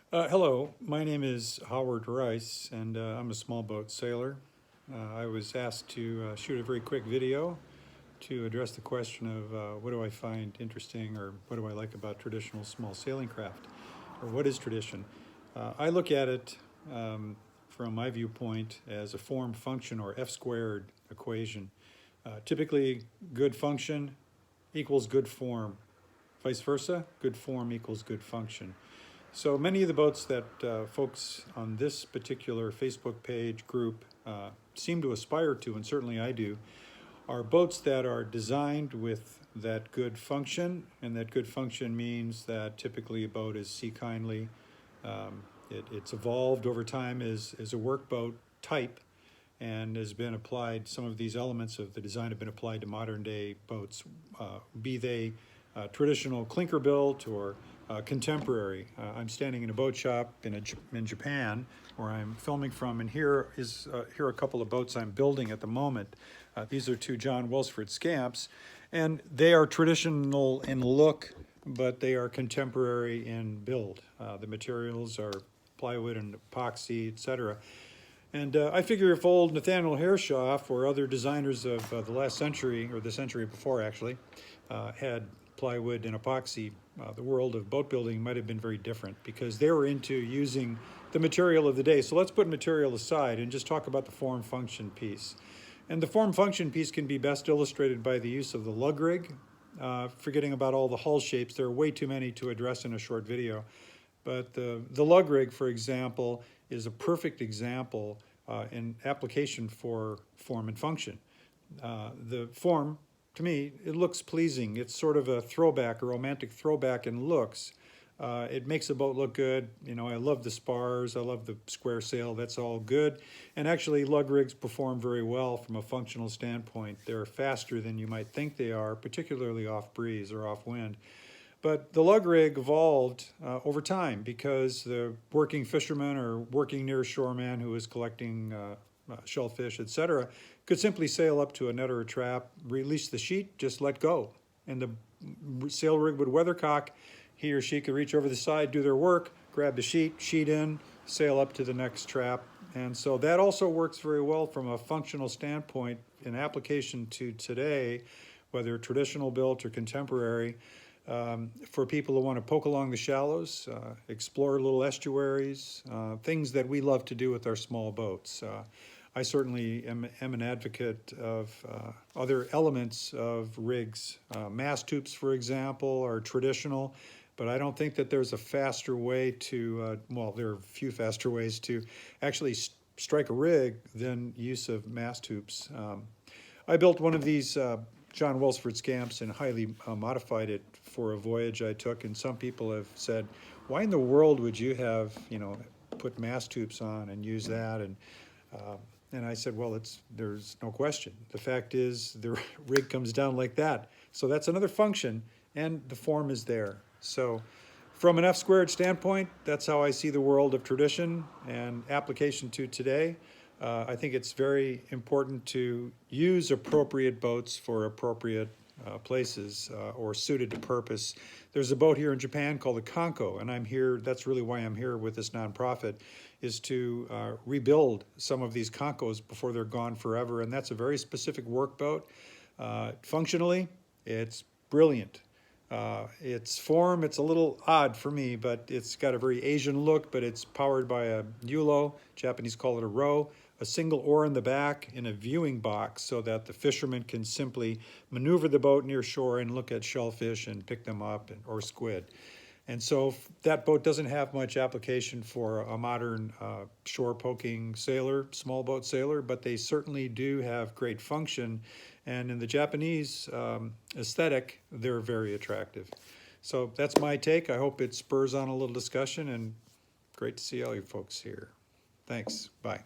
Hello, my name is Howard Rice, and I'm a small boat sailor. I was asked to shoot a very quick video to address the question of what do I find interesting or what do I like about traditional small sailing craft, or what is tradition. I look at it from my viewpoint as a form function or F squared equation. Typically, good function equals good form. Vice versa, good form equals good function. So many of the boats that folks on this particular Facebook page group seem to aspire to, and certainly I do, are boats that are designed with that good function, and that good function means that typically a boat is sea kindly. It's evolved over time as a workboat type and has been applied, some of these elements of the design have been applied to modern day boats, be they traditional clinker built or contemporary. I'm standing in a boat shop in Japan where I'm filming from, and here are a couple of boats I'm building at the moment. These are two John Welsford Scamps, and they are traditional in look, but they are contemporary in build. The materials are plywood and epoxy, etc. And I figure if old Nathaniel Hershoff or other designers of the last century, or the century before actually, had plywood and epoxy, the world of boat building might have been very different because they were into using the material of the day. So let's put material aside and just talk about the form function piece. And the form function piece can be best illustrated by the use of the lug rig. Forgetting about all the hull shapes, there are way too many to address in a short video. But the lug rig, for example, is a perfect example in application for form and function. The form, to me, it looks pleasing. It's sort of a throwback, a romantic throwback in looks. It makes a boat look good. You know, I love the spars, I love the square sail, that's all good. And actually, lug rigs perform very well from a functional standpoint. They're faster than you might think they are, particularly off breeze or off wind. But the lug rig evolved over time because the working fisherman or working near shore man who was collecting shellfish, etc., could simply sail up to a net or a trap, release the sheet, just let go. And the sail rig would weathercock. He or she could reach over the side, do their work, grab the sheet in, sail up to the next trap. And so that also works very well from a functional standpoint in application to today, whether traditional built or contemporary. For people who want to poke along the shallows, explore little estuaries, things that we love to do with our small boats. I certainly am an advocate of other elements of rigs. Mast hoops, for example, are traditional, but I don't think that there's a faster way to, well, there are a few faster ways to actually strike a rig than use of mast hoops. I built one of these John Welsford Scamps and highly modified it for a voyage I took, and some people have said, why in the world would you have, put mast hoops on and use that? And I said, well, there's no question. The fact is the rig comes down like that. So that's another function, and the form is there. So from an F squared standpoint, that's how I see the world of tradition and application to today. I think it's very important to use appropriate boats for appropriate places or suited to purpose. There's a boat here in Japan called the Kanko, and I'm here, that's really why I'm here with this nonprofit, is to rebuild some of these Kankos before they're gone forever, and that's a very specific work boat. Functionally, it's brilliant. Its form, it's a little odd for me, but it's got a very Asian look, but it's powered by a yulo, Japanese call it a row, a single oar in the back in a viewing box so that the fisherman can simply maneuver the boat near shore and look at shellfish and pick them up or squid. And so that boat doesn't have much application for a modern shore poking sailor, small boat sailor, but they certainly do have great function. And in the Japanese aesthetic, they're very attractive. So that's my take. I hope it spurs on a little discussion, and great to see all you folks here. Thanks. Bye.